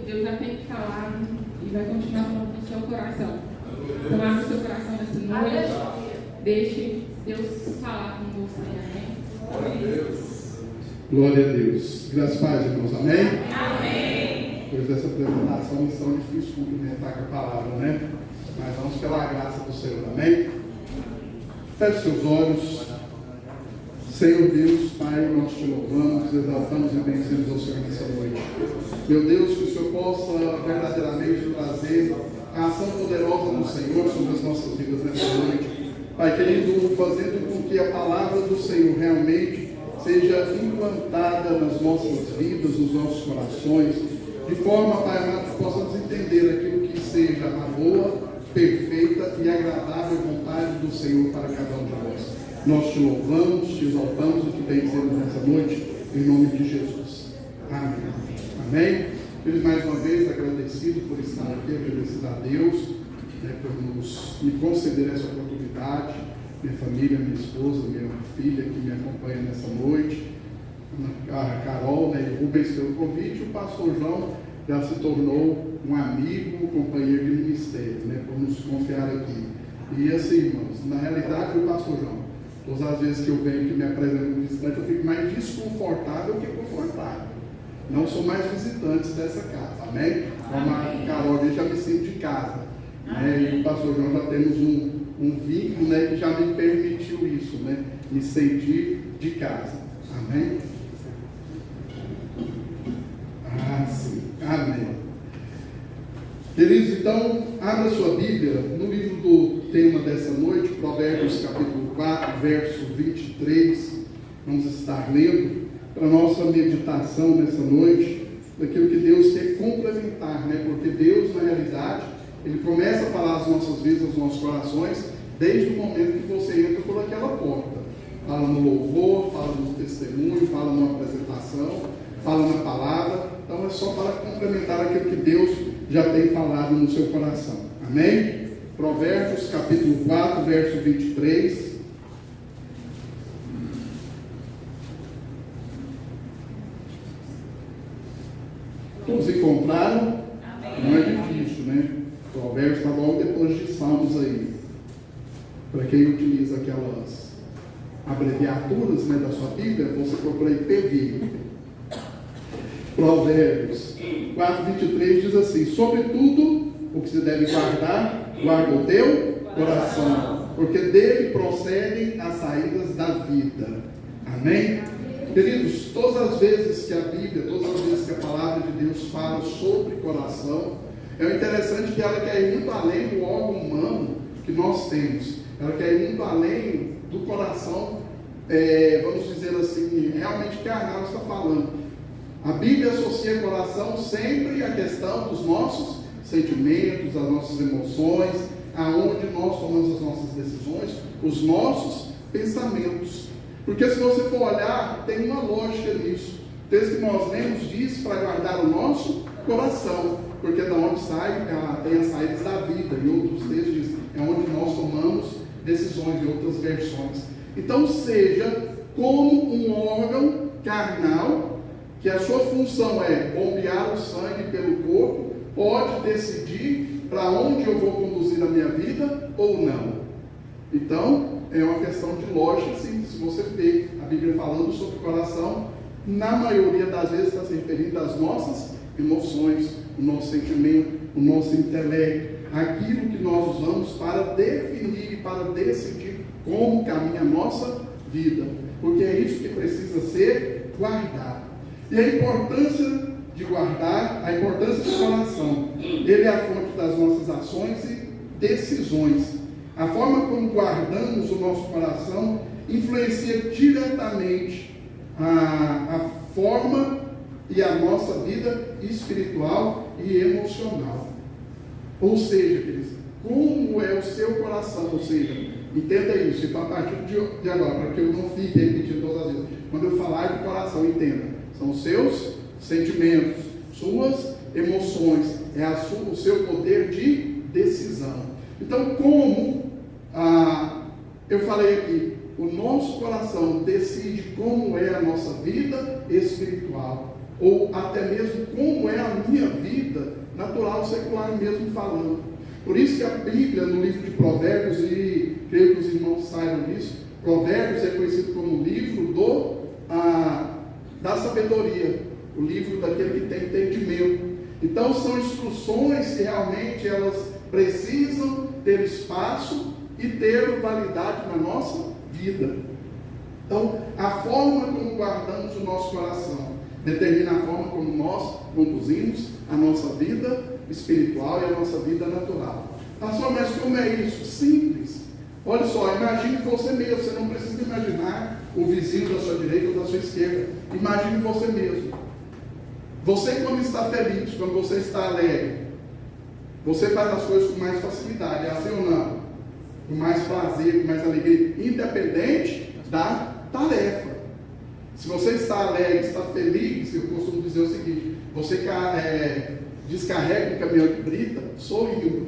Deus já tem falado e vai continuar falando no seu coração. Então, abra o seu coração nessa noite. Deixe Deus falar com você. Amém? Glória a Deus. Graças a Deus, irmãos. Amém? Amém. Depois dessa apresentação, missão difícil cumprimentar com a palavra, né? Mas vamos pela graça do Senhor. Amém? Feche seus olhos. Senhor Deus, Pai, nós te louvamos, exaltamos e bendizemos ao Senhor nessa noite. Meu Deus, que o Senhor possa verdadeiramente trazer a ação poderosa do Senhor sobre as nossas vidas nessa noite. Pai querido, fazendo com que a palavra do Senhor realmente seja implantada nas nossas vidas, nos nossos corações, de forma, Pai amado, que possamos entender aquilo que seja a boa, perfeita e agradável vontade do Senhor para cada um de nós. Nós te louvamos, te exaltamos e te bendizemos nessa noite, em nome de Jesus. Amém. Amém. Queridos, mais uma vez agradecido por estar aqui, agradecido a Deus, por me conceder essa oportunidade, minha família, minha esposa, minha filha que me acompanha nessa noite, a Carol, e o Rubens pelo convite, o pastor João já se tornou um amigo, um companheiro de ministério, por nos confiar aqui. E assim, irmãos, na realidade, o pastor João, todas as vezes que eu venho que me apresento como visitante, eu fico mais desconfortável que confortável. Não sou mais visitante dessa casa, amém? Como a Carol já me sinto de casa. E o pastor João já temos um vínculo que já me permitiu isso, me sentir de casa. Amém? Sim. Amém. Queridos, então, abra sua Bíblia no livro do tema dessa noite, Provérbios capítulo 4, verso 23. Vamos estar lendo para a nossa meditação nessa noite, daquilo que Deus quer complementar, porque Deus, na realidade, Ele começa a falar as nossas vidas, os nossos corações, desde o momento que você entra por aquela porta. Fala no louvor, fala no testemunho, fala numa apresentação, fala na palavra. Então é só para complementar aquilo que Deus já tem falado no seu coração. Amém? Provérbios capítulo 4, verso 23. Todos encontraram? Amém. Não é difícil, Provérbios está logo depois de Salmos aí. Para quem utiliza aquelas abreviaturas da sua Bíblia, você procura aí PV. Provérbios 4:23 diz assim: sobretudo o que se deve guardar, guarda o teu coração, porque dele procedem as saídas da vida. Amém? Queridos, todas as vezes que a Bíblia, todas as vezes que a palavra de Deus fala sobre coração, é interessante que ela quer ir muito além do órgão humano que nós temos. Ela quer ir muito além do coração, vamos dizer assim, realmente carnal está falando. A Bíblia associa coração sempre à questão dos nossos sentimentos, das nossas emoções, aonde nós tomamos as nossas decisões, os nossos pensamentos. Porque se você for olhar, tem uma lógica nisso. O texto que nós lemos diz para guardar o nosso coração, porque da onde sai, tem as saídas da vida. E outros textos dizem, é onde nós tomamos decisões, em outras versões. Então seja como um órgão carnal, que a sua função é bombear o sangue pelo corpo, pode decidir para onde eu vou conduzir a minha vida ou não. Então, é uma questão de lógica, sim. Se você vê a Bíblia falando sobre o coração, na maioria das vezes está se referindo às nossas emoções, o nosso sentimento, o nosso intelecto, aquilo que nós usamos para definir e para decidir como caminha a nossa vida, porque é isso que precisa ser guardado. E a importância de guardar, a importância do coração, ele é a fonte das nossas ações e decisões. A forma como guardamos o nosso coração influencia diretamente a forma e a nossa vida espiritual e emocional. Ou seja, queridos, como é o seu coração? Ou seja, entenda isso, e a partir de agora, para que eu não fique repetindo todas as vezes, quando eu falar de coração, entenda, são os seus sentimentos, suas emoções, o seu poder de decisão. Então, como eu falei aqui, o nosso coração decide como é a nossa vida espiritual, ou até mesmo como é a minha vida vida natural, secular mesmo falando. Por isso que a Bíblia, no livro de Provérbios, e creio que os irmãos saibam disso, Provérbios é conhecido como o livro da sabedoria, o livro daquele que tem entendimento. Então são instruções que realmente elas precisam ter espaço e ter validade na nossa vida. Então, a forma como guardamos o nosso coração determina a forma como nós conduzimos a nossa vida espiritual e a nossa vida natural. Pastor, mas como é isso? Simples. Olha só, imagine você mesmo. Você não precisa imaginar o vizinho da sua direita ou da sua esquerda. Imagine você mesmo. Você, quando está feliz, quando você está alegre, você faz as coisas com mais facilidade, é assim ou não? Com mais prazer, com mais alegria, independente da tarefa. Se você está alegre, está feliz, eu costumo dizer o seguinte: você descarrega um caminhão de brita sorrindo.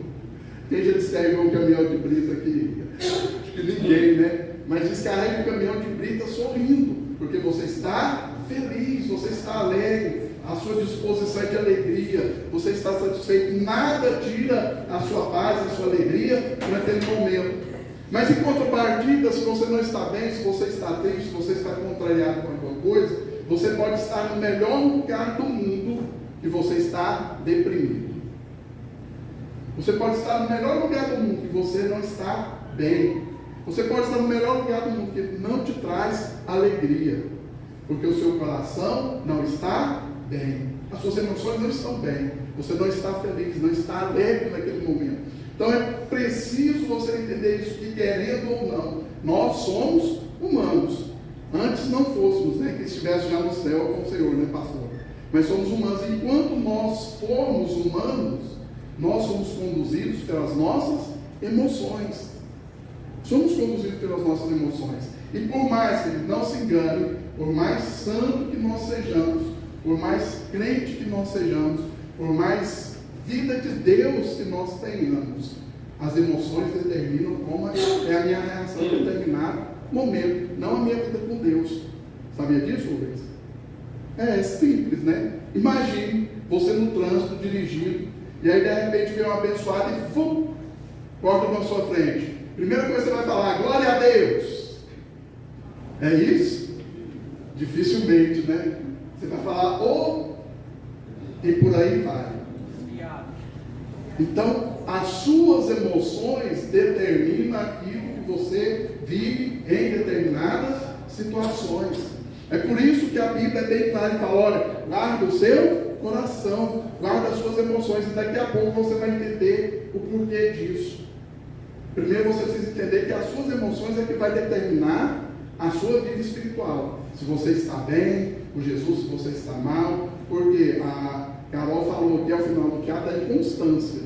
Quem já descarregou um caminhão de brita aqui? Acho que ninguém, né? Mas descarrega um caminhão de brita sorrindo, porque você está feliz, você está alegre, a sua disposição é de alegria, você está satisfeito, nada tira a sua paz, a sua alegria naquele momento. Mas em contrapartida, se você não está bem, se você está triste, se você está contrariado com alguma coisa, você pode estar no melhor lugar do mundo e você está deprimido. Você pode estar no melhor lugar do mundo e você não está bem. Você pode estar no melhor lugar do mundo que não te traz alegria, porque o seu coração não está bem, as suas emoções não estão bem, você não está feliz, não está alegre naquele momento. Então é preciso você entender isso, que querendo ou não, nós somos humanos. Antes não fôssemos, né, que estivesse já no céu com o Senhor, né, pastor? Mas somos humanos. Enquanto nós formos humanos, nós somos conduzidos pelas nossas emoções. Somos conduzidos pelas nossas emoções. E por mais que não se engane, por mais santo que nós sejamos, por mais crente que nós sejamos, por mais vida de Deus que nós tenhamos, as emoções determinam como é a minha reação em determinado momento, não a minha vida com Deus. Sabia disso, Rubens? É simples, né? Imagine você no trânsito dirigindo, e aí de repente vem um abençoado e corta na sua frente. Primeira coisa que você vai falar: glória a Deus. É isso? Dificilmente, né? Você vai falar e por aí vai. Então, as suas emoções determinam aquilo que você vive em determinadas situações. É por isso que a Bíblia é bem clara e fala: olha, guarda o seu coração, guarda as suas emoções, e daqui a pouco você vai entender o porquê disso. Primeiro você precisa entender que as suas emoções é que vai determinar a sua vida espiritual. Se você está bem com Jesus, se você está mal, porque a Carol falou aqui ao final do teatro da inconstância,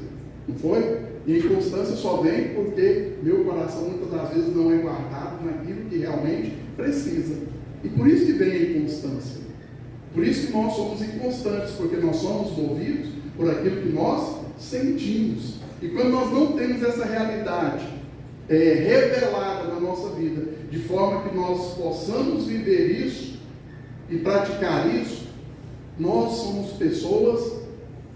não foi? E a inconstância só vem porque meu coração muitas das vezes não é guardado naquilo que realmente precisa. E por isso que vem a inconstância. Por isso que nós somos inconstantes, porque nós somos movidos por aquilo que nós sentimos. E quando nós não temos essa realidade revelada na nossa vida, de forma que nós possamos viver isso e praticar isso, nós somos pessoas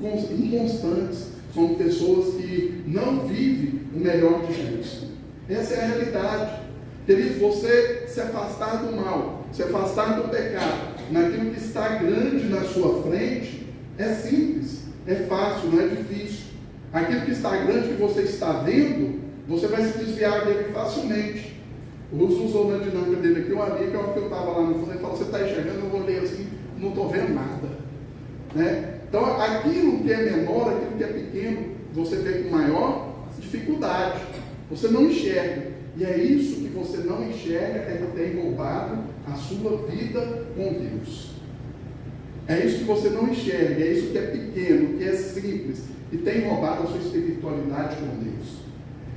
inconstantes, somos pessoas que não vivem o melhor de Deus. Essa é a realidade. Queridos, você se afastar do mal, se afastar do pecado, naquilo que está grande na sua frente, é simples, é fácil, não é difícil. Aquilo que está grande, que você está vendo, você vai se desviar dele facilmente. O Russo usou na dinâmica dele aqui, uma amiga, que é o que eu estava lá no fundo, ele falou: você está enxergando? Eu olhei assim, não estou vendo nada, né? Então, aquilo que é menor, aquilo que é pequeno, você vê com maior dificuldade, você não enxerga, e é isso que você não enxerga, é que tem roubado a sua vida com Deus. É isso que você não enxerga, é isso que é pequeno, que é simples, e tem roubado a sua espiritualidade com Deus.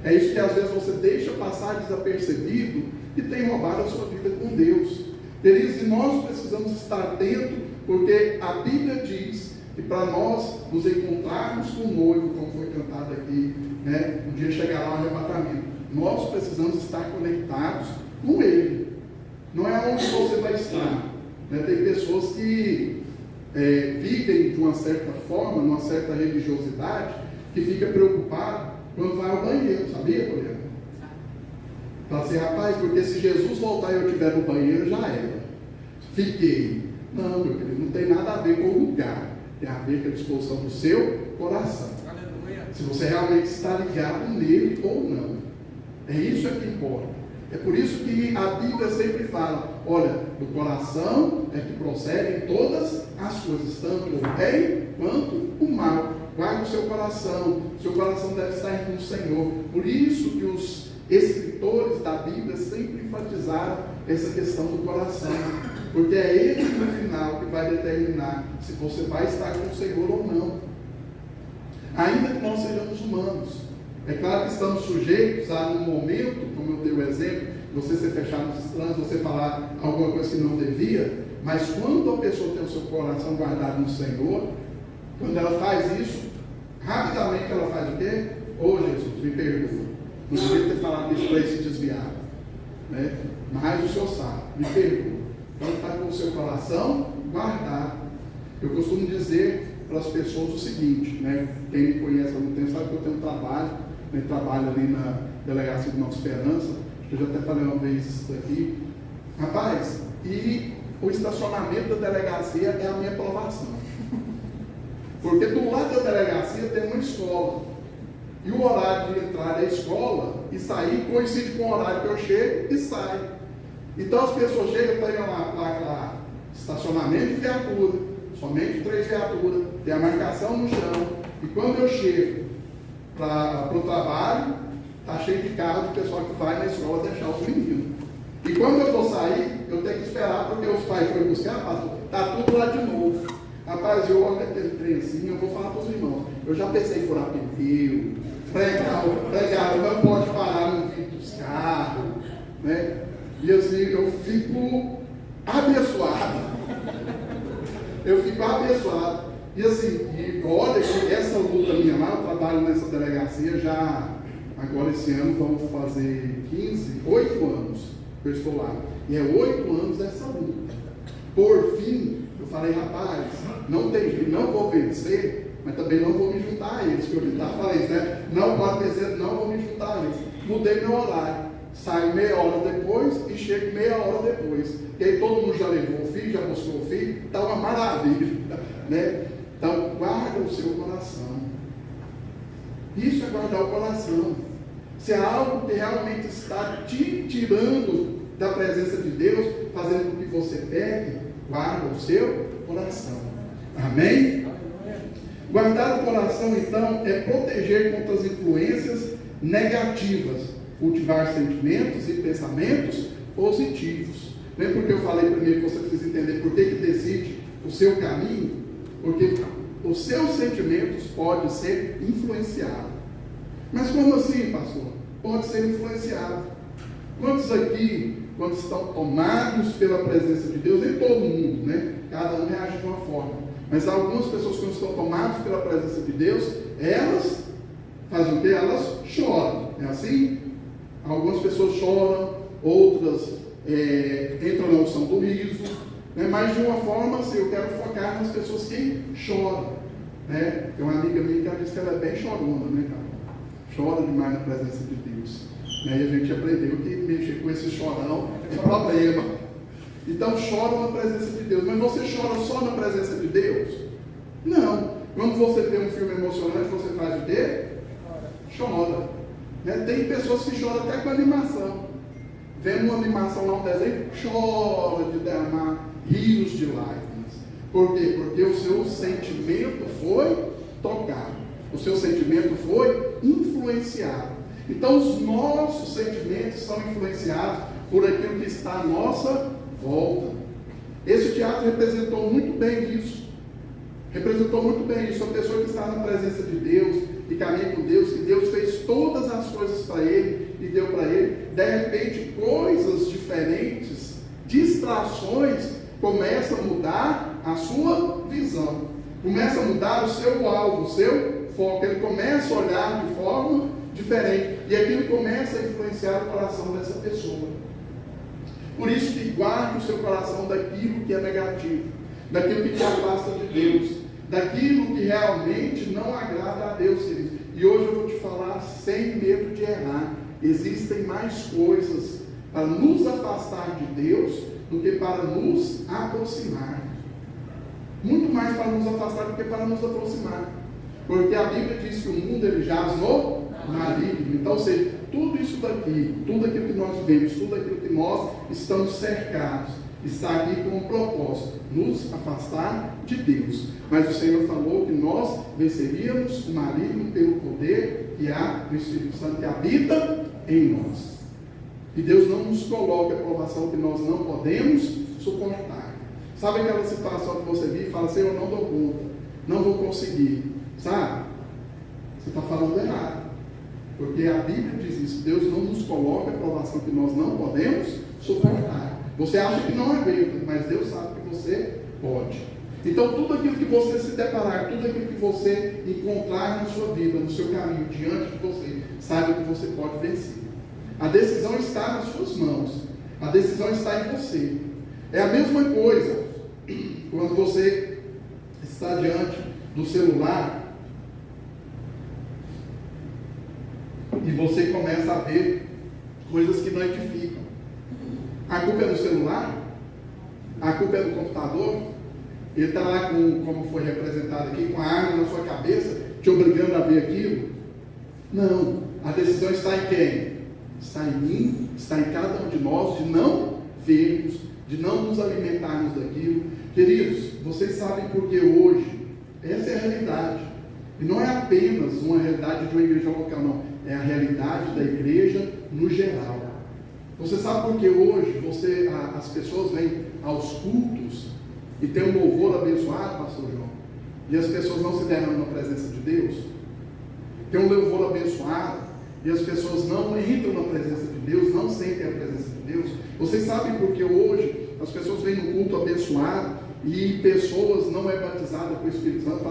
É isso que às vezes você deixa passar desapercebido e tem roubado a sua vida com Deus. Queridos, e nós precisamos estar atentos, porque a Bíblia diz que para nós nos encontrarmos com o noivo, como foi cantado aqui, né, um dia chegará o arrebatamento, nós precisamos estar conectados com Ele. Não é onde você vai estar, né? Tem pessoas que vivem de uma certa forma, numa certa religiosidade, que fica preocupado quando vai ao banheiro, sabia, Poliana? Fala assim, rapaz, porque se Jesus voltar e eu estiver no banheiro, já era. Fiquei. Não, meu querido, não tem nada a ver com o lugar. Tem a ver com a disposição do seu coração. Aleluia. Se você realmente está ligado nele ou não. É isso que importa. É por isso que a Bíblia sempre fala, olha, do coração é que procedem todas as coisas, tanto o bem quanto o mal. Guarde o seu coração deve estar com o Senhor. Por isso que os escritores da Bíblia sempre enfatizaram essa questão do coração, porque é ele no final que vai determinar se você vai estar com o Senhor ou não, ainda que nós sejamos humanos. É claro que estamos sujeitos a, num momento, como eu dei o exemplo, você ser fechado nos trânsitos, você falar alguma coisa que não devia, mas quando a pessoa tem o seu coração guardado no Senhor, quando ela faz isso, rapidamente ela faz o quê? Ô Jesus, me perdoa. Não devia ter falado isso para ele se desviar. Né? Mas o Senhor sabe, me perdoa. Então está com o seu coração guardado. Eu costumo dizer para as pessoas o seguinte, né? Quem me conhece há muito tempo sabe que eu tenho um trabalho, né? Trabalho ali na Delegacia de Nova Esperança. Eu já até falei uma vez isso daqui. Rapaz, e o estacionamento da delegacia é a minha aprovação. Porque do lado da delegacia tem uma escola. E o horário de entrar da escola e sair coincide com o horário que eu chego e saio. Então as pessoas chegam, tem uma placa lá, estacionamento de viatura, somente 3 viaturas, tem a marcação no chão. E quando eu chego para o trabalho, está cheio de carro de pessoal que vai na escola deixar os meninos. E quando eu vou sair, eu tenho que esperar, porque os pais foram buscar, pastor, está tudo lá de novo. Rapaz, eu olho aquele trem assim, eu vou falar para os irmãos. Eu já pensei em furar pneu, pregar, não pode parar no vidro dos carros, né? E assim, eu fico abençoado. Eu fico abençoado. E assim, e olha que essa luta minha lá, eu trabalho nessa delegacia já, agora esse ano vamos fazer 8 anos que eu estou lá. E é 8 anos dessa luta. Por fim, eu falei, rapaz, não vou vencer, mas também não vou me juntar a eles, que eu já falei, né? Não pode vencer, não vou me juntar a eles. Mudei meu horário, saio meia hora depois e chego meia hora depois. E aí todo mundo já levou o filho, já buscou o filho, está uma maravilha, né? Então, guarda o seu coração. Isso é guardar o coração. Se é algo que realmente está te tirando da presença de Deus, fazendo com que você peque, guarda o seu coração. Amém? Guardar o coração, então, é proteger contra as influências negativas, cultivar sentimentos e pensamentos positivos. Lembra porque eu falei primeiro que você precisa entender por que decide o seu caminho? Porque os seus sentimentos podem ser influenciados. Mas como assim, pastor? Pode ser influenciado. Quantos aqui, quando estão tomados pela presença de Deus, nem todo mundo, né? Cada um reage de uma forma. Mas algumas pessoas, quando estão tomadas pela presença de Deus, elas fazem o quê? Elas choram. É assim? Algumas pessoas choram, outras entram na unção do riso. Né? Mas de uma forma, assim, eu quero focar nas pessoas que choram. Né? Tem uma amiga minha que ela diz que ela é bem chorona, né, cara? Chora demais na presença de Deus. Né? E a gente aprendeu que mexer com esse chorão é problema. Então chora na presença de Deus. Mas você chora só na presença de Deus? Não. Quando você vê um filme emocionante, você faz o quê? Chora. Né? Tem pessoas que choram até com animação. Vendo uma animação lá, um desenho, chora de derramar rios de lágrimas. Por quê? Porque o seu sentimento foi tocado. O seu sentimento foi influenciado. Então os nossos sentimentos são influenciados por aquilo que está à nossa volta. Esse teatro representou muito bem isso. Representou muito bem isso. A pessoa que está na presença de Deus e caminha com Deus, que Deus fez todas as coisas para ele e deu para ele, de repente coisas diferentes, distrações, começam a mudar a sua visão. Começa a mudar o seu alvo, o seu foco. Ele começa a olhar de forma diferente. E aquilo começa a influenciar o coração dessa pessoa. Por isso que guarde o seu coração daquilo que é negativo. daquilo que te afasta de Deus, daquilo que realmente não agrada a Deus, queridos. E hoje eu vou te falar sem medo de errar. Existem mais coisas para nos afastar de Deus do que para nos aproximar. Muito mais para nos afastar do que para nos aproximar. Porque a Bíblia diz que o mundo ele jaz no maligno. Então, ou seja, tudo isso daqui, tudo aquilo que nós vemos, tudo aquilo que nós estamos cercados, está aqui com um propósito, nos afastar de Deus. Mas o Senhor falou que nós venceríamos o maligno pelo poder que há do Espírito Santo que habita em nós. E Deus não nos coloca a provação que nós não podemos suportar. Sabe aquela situação que você vive e fala assim, eu não dou conta, não vou conseguir, sabe? Você está falando errado. Porque a Bíblia diz isso, Deus não nos coloca a provação que nós não podemos suportar. Você acha que não aguenta, mas Deus sabe que você pode. Então tudo aquilo que você se deparar, tudo aquilo que você encontrar na sua vida, no seu caminho, diante de você, saiba que você pode vencer. A decisão está nas suas mãos. A decisão está em você. É a mesma coisa quando você está diante do celular e você começa a ver coisas que não edificam. A culpa é do celular? A culpa é do computador? Ele está lá com, como foi representado aqui, com a arma na sua cabeça, te obrigando a ver aquilo? Não. A decisão está em quem? Está em mim, está em cada um de nós, de não vermos, de não nos alimentarmos daquilo. Queridos, vocês sabem porque hoje, essa é a realidade. E não é apenas uma realidade de uma igreja local, não. É a realidade da igreja no geral. Você sabe por que hoje as pessoas vêm aos cultos e tem um louvor abençoado, pastor João, e as pessoas não se derramam na presença de Deus? Tem um louvor abençoado e as pessoas não entram na presença de Deus, não sentem a presença de Deus. Vocês sabem por que hoje as pessoas vêm no culto abençoado e pessoas não é batizadas com o Espírito Santo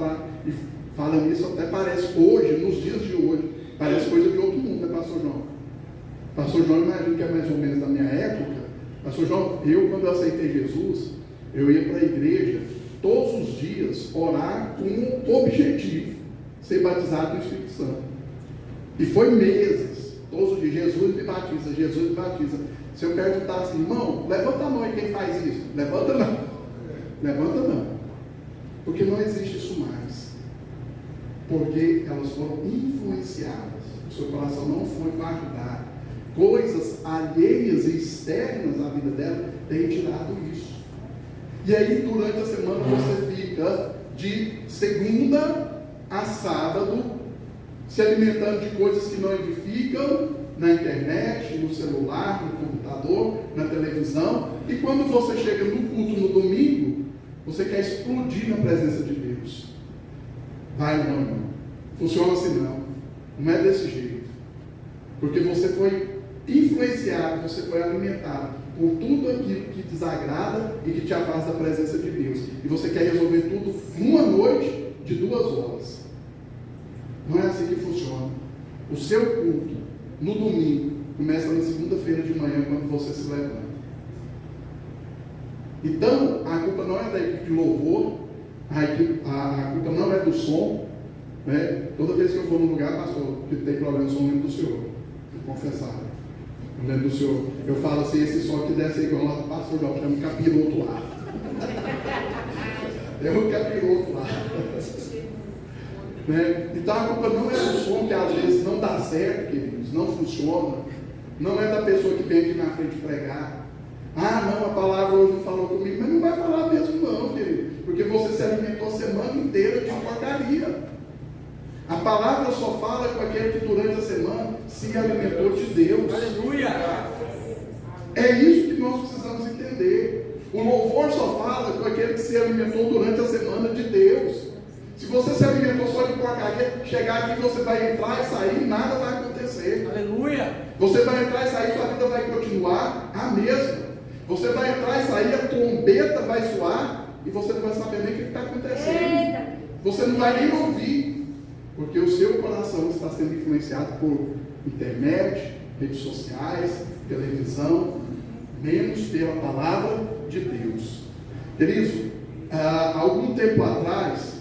falam isso, até parece hoje, nos dias de hoje, parece coisa de outro mundo, né, pastor João? Pastor João, imagino que é mais ou menos da minha época. Pastor João, quando eu aceitei Jesus, eu ia para a igreja todos os dias orar com um objetivo, ser batizado no Espírito Santo. E foi meses, todos os dias, Jesus me batiza, Jesus me batiza. Se eu perguntar assim, irmão, levanta a mão aí quem faz isso. Levanta não. Levanta não. Porque não existe isso mais. Porque elas foram influenciadas. O seu coração não foi guardado. Coisas alheias e externas à vida dela têm tirado isso. E aí durante a semana você fica de segunda a sábado se alimentando de coisas que não edificam, na internet, no celular, no computador, na televisão, e quando você chega no culto no domingo, você quer explodir na presença de Deus. Vai não, irmão. Funciona assim não. Não é desse jeito. Porque você foi influenciado, você foi alimentado por tudo aquilo que desagrada e que te afasta da presença de Deus. E você quer resolver tudo numa noite de 2 horas. Não é assim que funciona. O seu culto, no domingo, começa na segunda-feira de manhã, quando você se levanta. Então, a culpa não é da equipe de louvor, a culpa não é do som. Né? Toda vez que eu vou num lugar, pastor, que tem problema de som, eu lembro do senhor. Vou confessar. Eu lembro do senhor. Eu falo assim, esse som que deve ser igual lá do pastor, não, tem um capiroto lá. Tem um capiroto lá. Né? Então a culpa não é do som que às vezes não dá certo, queridos, não funciona. Não é da pessoa que vem aqui na frente pregar. Ah, não, a palavra hoje não falou comigo, mas não vai falar mesmo não, querido. Porque você se alimentou a semana inteira de porcaria. A palavra só fala com aquele que durante a semana se alimentou de Deus. Aleluia! É isso que nós precisamos entender. O louvor só fala com aquele que se alimentou durante a semana de Deus. Se você se alimentou só de porcaria, chegar aqui você vai entrar e sair, nada vai acontecer. Aleluia! Você vai entrar e sair, sua vida vai continuar a mesma. Você vai entrar e sair, a trombeta vai soar e você não vai saber nem o que está acontecendo. Você não vai nem ouvir, porque o seu coração está sendo influenciado por internet, redes sociais, televisão, menos pela palavra de Deus. Queridos, Há algum tempo atrás,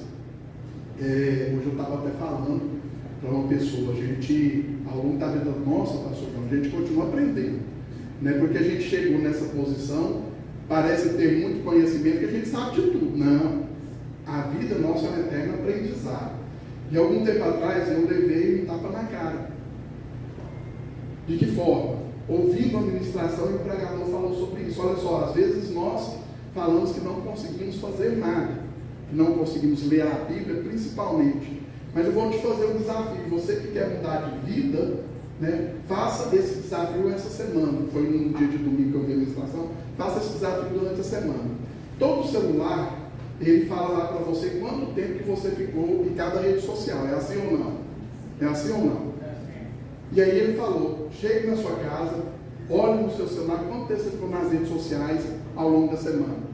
hoje eu estava até falando para uma pessoa, a gente, ao longo da vida nossa, pastor João, a gente continua aprendendo, né? Porque a gente chegou nessa posição, parece ter muito conhecimento, que a gente sabe de tudo. Não, a vida nossa é um eterno aprendizado. E algum tempo atrás eu levei um tapa na cara. De que forma? Ouvindo a ministração, o pregador falou sobre isso. Olha só, às vezes nós falamos que não conseguimos fazer nada, que não conseguimos ler a Bíblia, principalmente. Mas eu vou te fazer um desafio. Você que quer mudar de vida, né, faça esse desafio essa semana. Foi no dia de domingo que eu vi a ministração. Faça esse desafio durante a semana. Todo celular, ele fala lá para você quanto tempo que você ficou em cada rede social. É assim ou não? É assim ou não? E aí ele falou, chegue na sua casa, olhe no seu celular, quanto tempo você ficou nas redes sociais ao longo da semana.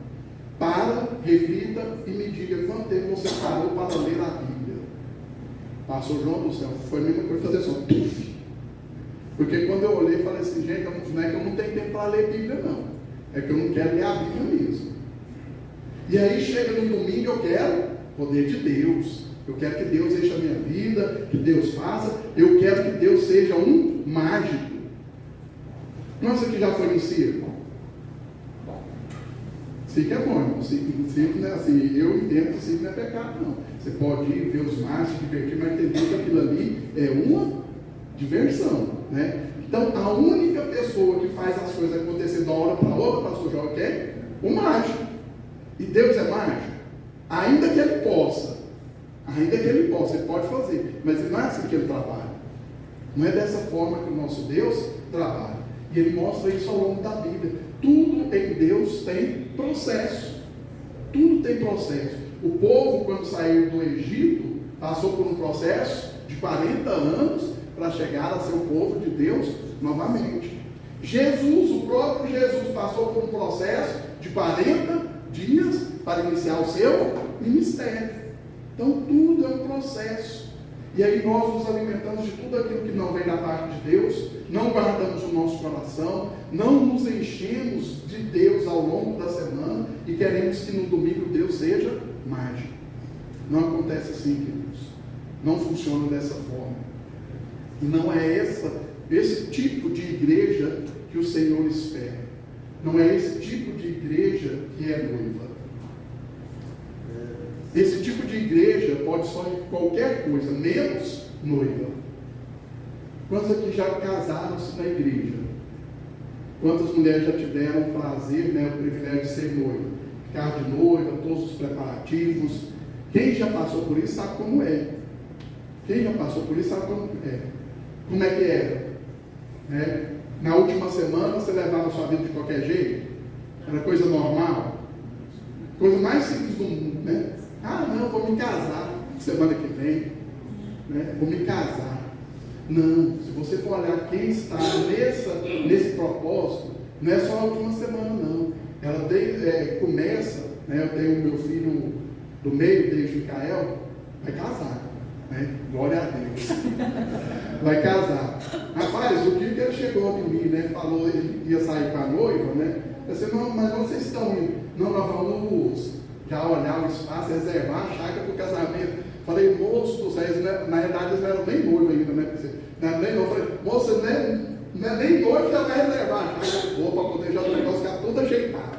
Para, reflita e me diga quanto tempo você parou para ler a Bíblia. Pastor João do céu, foi a mesma coisa fazer só. Porque quando eu olhei, falei assim, gente, não é que eu não tenho tempo para ler Bíblia, não. É que eu não quero ler a Bíblia mesmo. E aí chega no domingo, eu quero poder de Deus. Eu quero que Deus encha a minha vida, que Deus faça. Eu quero que Deus seja um mágico. Nossa, que já foi em circo? Circo é bom, irmão. Circo não é assim. Eu entendo que circo não é pecado, não. Você pode ir ver os mágicos, se divertir, mas entender que aquilo ali é uma diversão, né? Então, a única pessoa que faz as coisas acontecer de uma hora para outra, pastor João, que é o mágico. E Deus é mágico? Ainda que ele possa. Ainda que ele possa, ele pode fazer. Mas não é assim que ele trabalha. Não é dessa forma que o nosso Deus trabalha. E ele mostra isso ao longo da Bíblia. Tudo em Deus tem processo. Tudo tem processo. O povo, quando saiu do Egito, passou por um processo de 40 anos para chegar a ser o povo de Deus novamente. Jesus, o próprio Jesus, passou por um processo de 40 dias para iniciar o seu ministério. Então tudo é um processo. E aí nós nos alimentamos de tudo aquilo que não vem da parte de Deus, não guardamos o nosso coração, não nos enchemos de Deus ao longo da semana e queremos que no domingo Deus seja mágico. Não acontece assim, queridos. Não funciona dessa forma. E não é esse tipo de igreja que o Senhor espera. Não é esse tipo de igreja que é noiva. Esse tipo de igreja pode ser qualquer coisa, menos noiva. Quantos aqui já casaram-se na igreja? Quantas mulheres já tiveram o prazer, né, o privilégio de ser noiva? Ficar de noiva, todos os preparativos. Quem já passou por isso sabe como é. Quem já passou por isso sabe como é. Como é que era? Na última semana você levava a sua vida de qualquer jeito? Era coisa normal? Coisa mais simples do mundo, né? Ah, não, vou me casar semana que vem, né? Vou me casar. Não, se você for olhar quem está nesse propósito, não é só a última semana, não. Ela começa, né? Eu tenho meu filho do meio, desde Micael, vai casar, né? Glória a Deus. Vai casar. Rapaz, o dia que ele chegou em mim, né? Falou, ele ia sair com a noiva, né? Eu disse, não, mas onde vocês estão indo? Não, nós vamos já olhar o espaço, reservar a chácara para o casamento. Falei, moço do céu, na verdade eles não eram nem noivo ainda, né? Não era nem noivo. Falei, moço, não é nem noivo, já vai reservar a chácara para poder já o negócio ficar tudo ajeitado.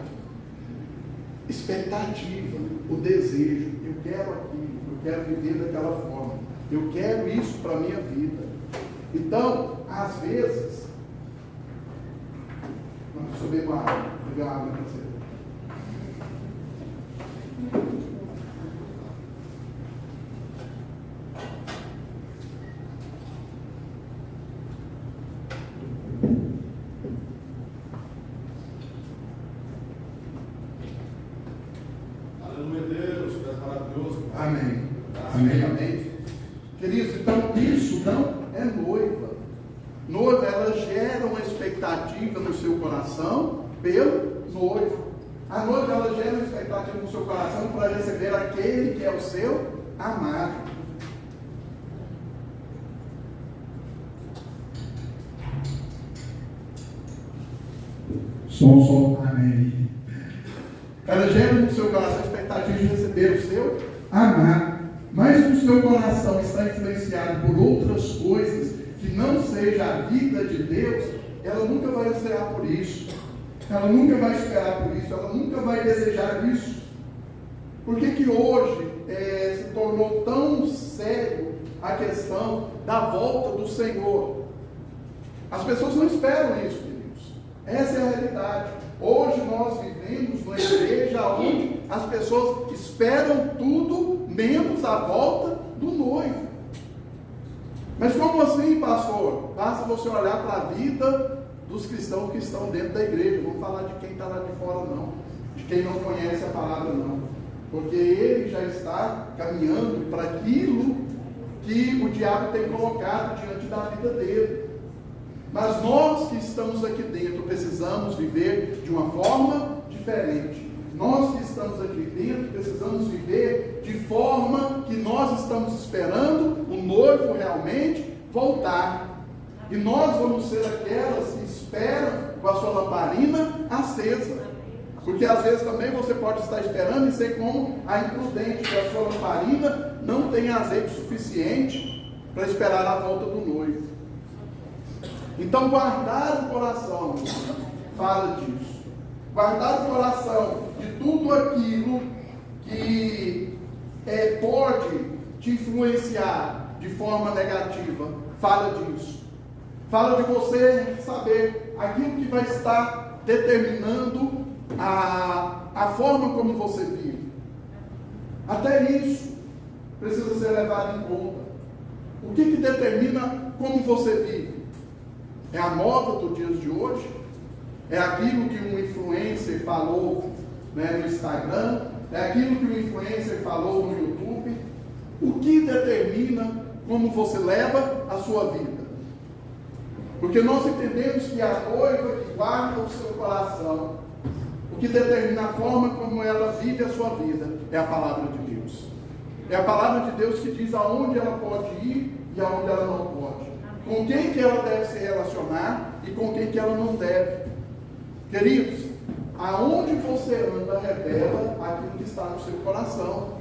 Expectativa, o desejo, eu quero aquilo, eu quero viver daquela forma, eu quero isso para a minha vida. Então, às vezes, vamos subir com a água, pegar a água para você. Aleluia, Deus, tu és maravilhoso. Amém. Amém, amém. Queridos, então isso não é noiva. Noiva, ela gera uma expectativa no seu coração pelo noivo. A noiva, ela gera uma expectativa no seu coração para receber aquele que é o seu amado. Som, amém. Ela gera no seu coração a expectativa expectativa de receber o seu amado. Mas se o seu coração está influenciado por outras coisas que não seja a vida de Deus, ela nunca vai ansiar por isso. Ela nunca vai esperar por isso. Ela nunca vai desejar isso. Por que hoje se tornou tão sério a questão da volta do Senhor? As pessoas não esperam isso, queridos. Essa é a realidade. Hoje nós vivemos numa igreja onde as pessoas esperam tudo menos a volta do noivo. Mas como assim, pastor? Basta você olhar para a vida dos cristãos que estão dentro da igreja. Vamos falar de quem está lá de fora, não. De quem não conhece a palavra, não. Porque ele já está caminhando para aquilo que o diabo tem colocado diante da vida dele. Mas nós que estamos aqui dentro precisamos viver de uma forma diferente. Nós que estamos aqui dentro precisamos viver de forma que nós estamos esperando o noivo realmente voltar. E nós vamos ser aquelas que esperam com a sua lamparina acesa. Porque às vezes também você pode estar esperando e ser como a imprudente, que a sua lamparina não tem azeite suficiente para esperar a volta do noivo. Então guardar o coração fala disso. Guardar o coração de tudo aquilo que pode te influenciar de forma negativa, fala disso. Fala de você saber aquilo que vai estar determinando a forma como você vive. Até isso precisa ser levado em conta. O que determina como você vive? É a moda dos dias de hoje? É aquilo que um influencer falou, no Instagram? É aquilo que um influencer falou no YouTube? O que determina como você leva a sua vida? Porque nós entendemos que a noiva que guarda o seu coração, o que determina a forma como ela vive a sua vida, é a palavra de Deus. É a palavra de Deus que diz aonde ela pode ir e aonde ela não pode. Com quem que ela deve se relacionar e com quem que ela não deve. Queridos, aonde você anda revela aquilo que está no seu coração.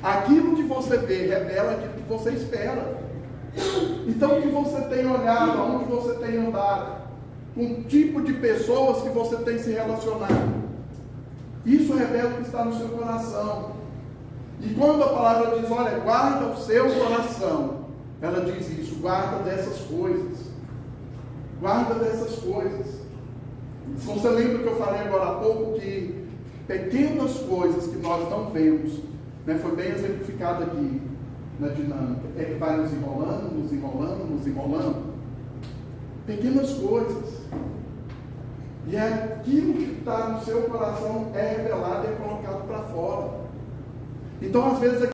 Aquilo que você vê revela aquilo que você espera. Então, o que você tem olhado, aonde você tem andado, com o tipo de pessoas que você tem se relacionado, isso revela o que está no seu coração. E quando a palavra diz, olha, guarda o seu coração, ela diz isso, guarda dessas coisas. Guarda dessas coisas. Se você lembra que eu falei agora há pouco que pequenas coisas que nós não vemos, foi bem exemplificado aqui na dinâmica, é que vai nos enrolando, nos enrolando, nos enrolando. Pequenas coisas. E é aquilo que está no seu coração é revelado e é colocado para fora. Então, às vezes,